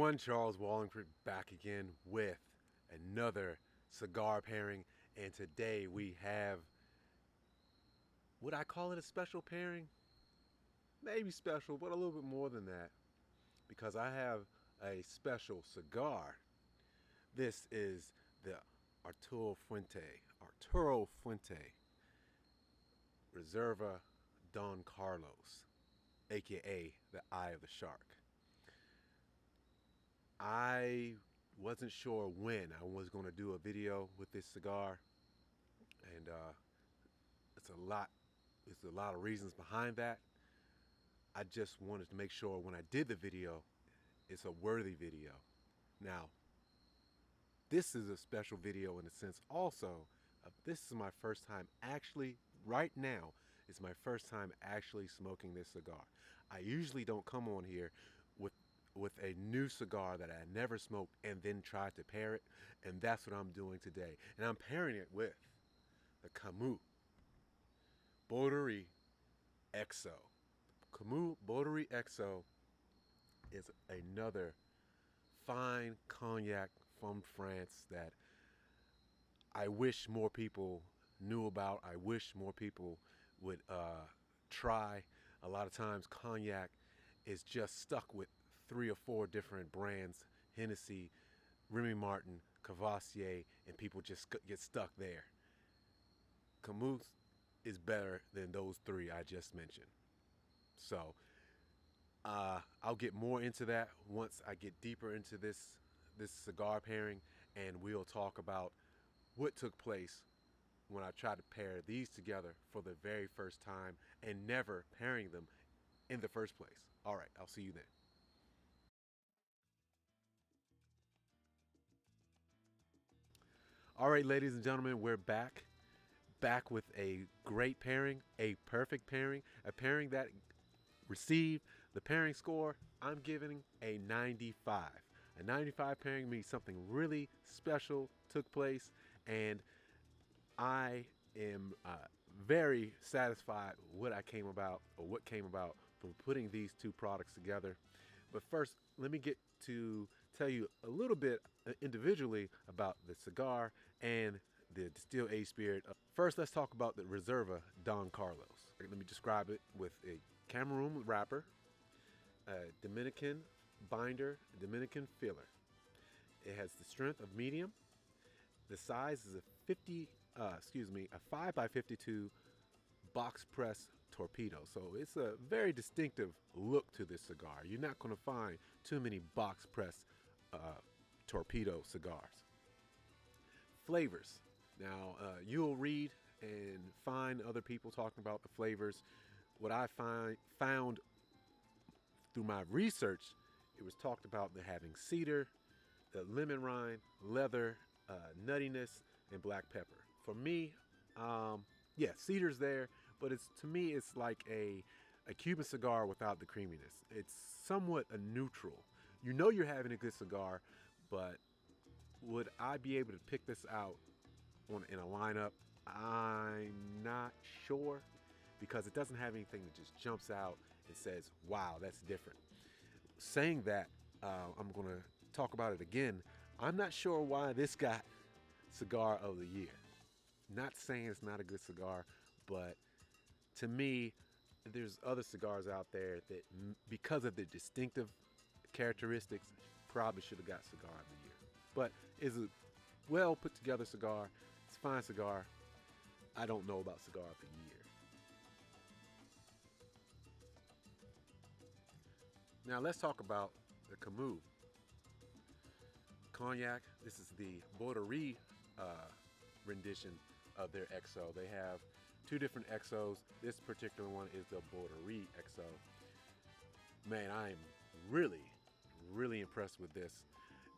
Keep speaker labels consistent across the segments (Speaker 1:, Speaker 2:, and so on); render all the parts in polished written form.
Speaker 1: everyone, Charles Walhingford back again with another cigar pairing, and today we have, would I call it a special pairing? Maybe special, but a little bit more than that, because I have a special cigar. This is the Arturo Fuente Reserva Don Carlos, aka the Eye of the Shark. I wasn't sure when I was going to do a video with this cigar, and it's a lot. There's a lot of reasons behind that. I just wanted to make sure when I did the video, it's a worthy video. Now, this is a special video in a sense also. This is my first time actually, right now, it's my first time actually smoking this cigar. I usually don't come on here with a new cigar that I never smoked and then try to pair it, and that's what I'm doing today. And I'm pairing it with the Camus Borderies XO. Camus Borderies XO is another fine cognac from France that I wish more people knew about. I wish more people would try. A lot of times cognac is just stuck with 3 or 4 different brands: Hennessy, Remy Martin, Cavassier, and people just get stuck there. Camus is better than those 3 I just mentioned. So I'll get more into that once I get deeper into this cigar pairing, and we'll talk about what took place when I tried to pair these together for the very first time and never pairing them in the first place. All right, I'll see you then. All right, ladies and gentlemen, we're back with a great pairing, a perfect pairing, a pairing that received the pairing score. I'm giving a 95. A 95 pairing means something really special took place, and I am very satisfied with what came about from putting these 2 products together. But first, let me get to tell you a little bit individually about the cigar and the distilled aged spirit. First, let's talk about the Reserva Don Carlos. Let me describe it with a Cameroon wrapper, a Dominican binder, a Dominican filler. It has the strength of medium. The size is a 5x52 box press torpedo. So it's a very distinctive look to this cigar. You're not going to find too many box press torpedo cigars. Flavors. Now, you'll read and find other people talking about the flavors. What I found through my research, it was talked about the having cedar, the lemon rind, leather, nuttiness, and black pepper. For me, yeah, cedar's there, but to me it's like a Cuban cigar without the creaminess. It's somewhat a neutral. You know you're having a good cigar, but would I be able to pick this out in a lineup? I'm not sure, because it doesn't have anything that just jumps out and says, wow, that's different. Saying that, I'm going to talk about it again. I'm not sure why this got Cigar of the Year. Not saying it's not a good cigar, but to me, there's other cigars out there that, because of the distinctive characteristics, probably should have got Cigar of the Year. But it's a well put together cigar. It's a fine cigar. I don't know about Cigar of the Year. Now let's talk about the Camus Cognac. This is the Borderies rendition of their XO. They have 2 different XOs. This particular one is the Borderies XO. Man, I am really, really impressed with this.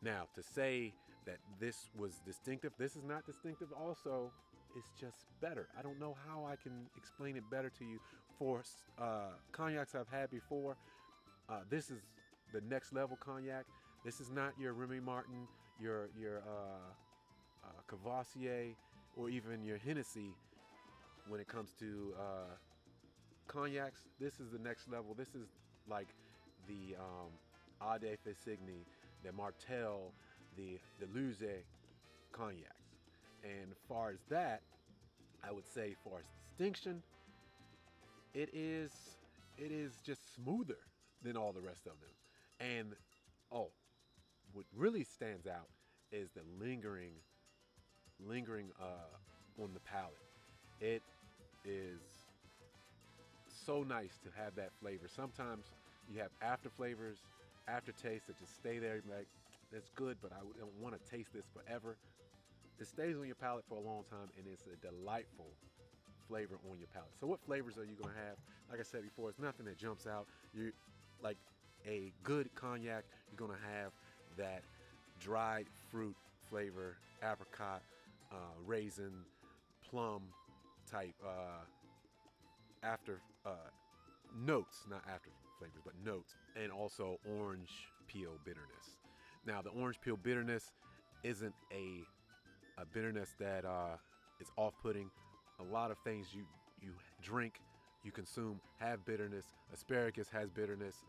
Speaker 1: Now, to say that this was distinctive, this is not distinctive also. It's just better. I don't know how I can explain it better to you. For cognacs I've had before, this is the next level cognac. This is not your Remy Martin, your Cavassier, or even your Hennessy when it comes to cognacs. This is the next level. This is like the Ade Fessigny, the Martel, the Luze cognacs. And as far as that, I would say for distinction, it is it is just smoother than all the rest of them. And oh, what really stands out is the lingering on the palate. It is so nice to have that flavor. Sometimes you have after flavors, aftertaste that just stay there. You're like, that's good, but I don't want to taste this forever. It stays on your palate for a long time, and it's a delightful flavor on your palate. So, what flavors are you gonna have? Like I said before, it's nothing that jumps out. You like a good cognac. You're gonna have that dried fruit flavor, apricot, raisin, plum type after notes, not after flavors, but notes, and also orange peel bitterness. Now, the orange peel bitterness isn't a bitterness that is off-putting. A lot of things you drink, you consume, have bitterness. Asparagus has bitterness.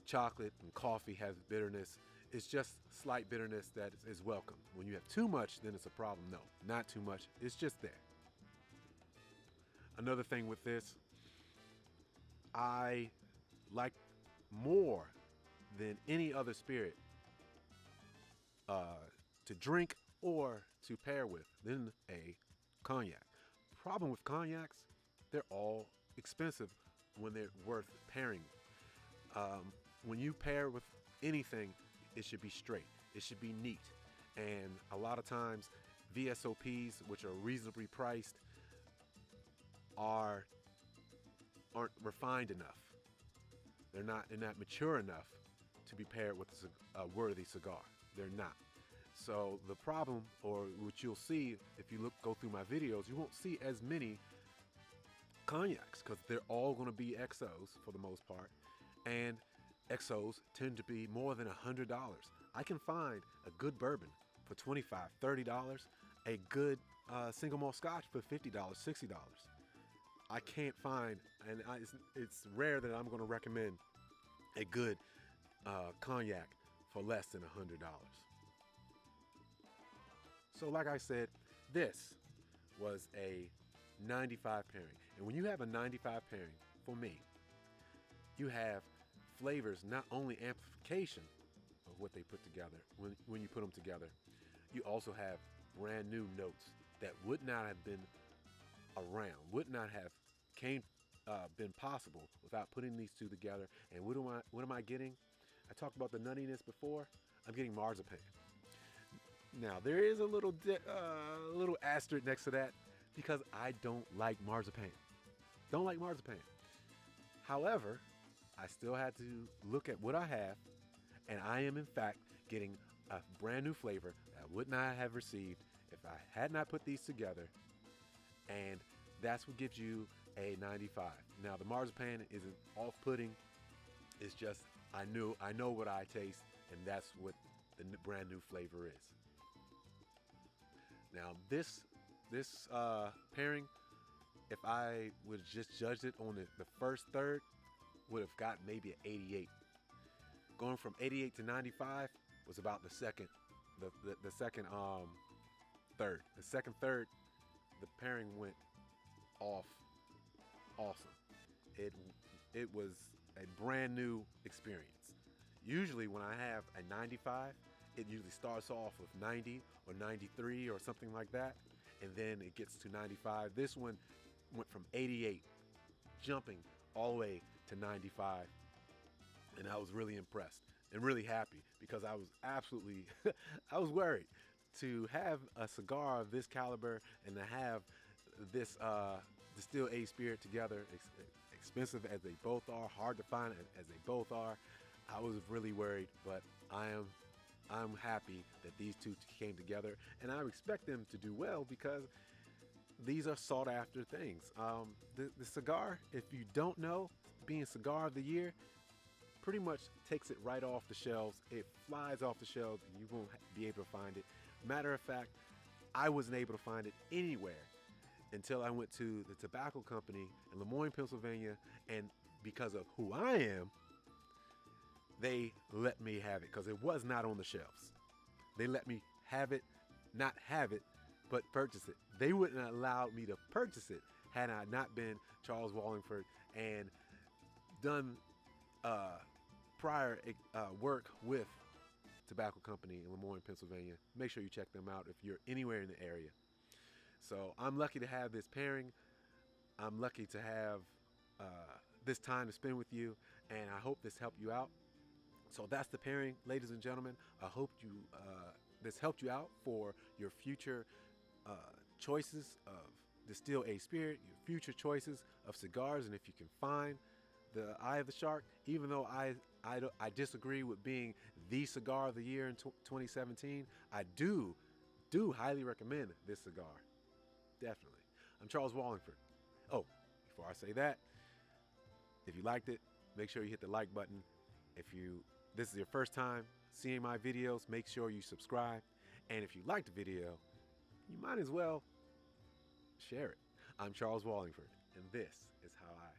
Speaker 1: Chocolate and coffee has bitterness. It's just slight bitterness that is welcome. When you have too much, then it's a problem. No, not too much. It's just there. Another thing with this, I like more than any other spirit to drink or to pair with than a cognac. Problem with cognacs, they're all expensive when they're worth pairing. When you pair with anything, it should be straight. It should be neat. And a lot of times, VSOPs, which are reasonably priced, aren't refined enough. They're not mature enough to be paired with a worthy cigar. They're not. So the problem, or what you'll see if you go through my videos, you won't see as many cognacs because they're all going to be XOs for the most part, and XOs tend to be more than $100. I can find a good bourbon for $25, $30, a good single malt scotch for $50, $60. I can't find, and it's rare that I'm going to recommend a good cognac for less than $100. So like I said, this was a 95 pairing. And when you have a 95 pairing, for me, you have flavors, not only amplification of what they put together, when you put them together, you also have brand new notes that would not have been around, would not have been possible without putting these two together. And what am I getting? I talked about the nuttiness before. I'm getting marzipan. Now there is a little asterisk next to that because I don't like marzipan. Don't like marzipan. However, I still had to look at what I have, and I am in fact getting a brand new flavor that I would not have received if I had not put these together, and that's what gives you a 95. Now the marzipan isn't off-putting. It's just I know what I taste, and that's what the brand new flavor is. Now this pairing, if I would just judge it on the first third, would have got maybe an 88. Going from 88 to 95 was about the second third. The second third, the pairing went off awesome. It was a brand new experience. Usually when I have a 95, it usually starts off with 90 or 93 or something like that, and then it gets to 95. This one went from 88, jumping all the way to 95, and I was really impressed and really happy because I was absolutely, I was worried to have a cigar of this caliber and to have this distilled aged spirit together, expensive as they both are, hard to find as they both are. I was really worried, but I'm happy that these two came together, and I expect them to do well because these are sought after things. The cigar, if you don't know, being cigar of the year, pretty much takes it right off the shelves. It flies off the shelves and you won't be able to find it. Matter of fact, I wasn't able to find it anywhere until I went to the tobacco company in Lemoyne, Pennsylvania, and because of who I am, they let me have it because it was not on the shelves. They let me have it, not have it, but purchase it. They wouldn't have allowed me to purchase it had I not been Charles Walhingford and done prior work with tobacco company in Lemoyne, Pennsylvania. Make sure you check them out if you're anywhere in the area. So I'm lucky to have this pairing. I'm lucky to have this time to spend with you, and I hope this helped you out. So that's the pairing, ladies and gentlemen. I hope this helped you out for your future choices of distilled aged spirit, your future choices of cigars, and if you can find the Eye of the Shark, even though I disagree with being the cigar of the year in 2017, I do highly recommend this cigar. Definitely. I'm Charles Walhingford. Oh, before I say that, if you liked it, make sure you hit the like button. If this is your first time seeing my videos, make sure you subscribe. And if you liked the video, you might as well share it. I'm Charles Walhingford, and this is how I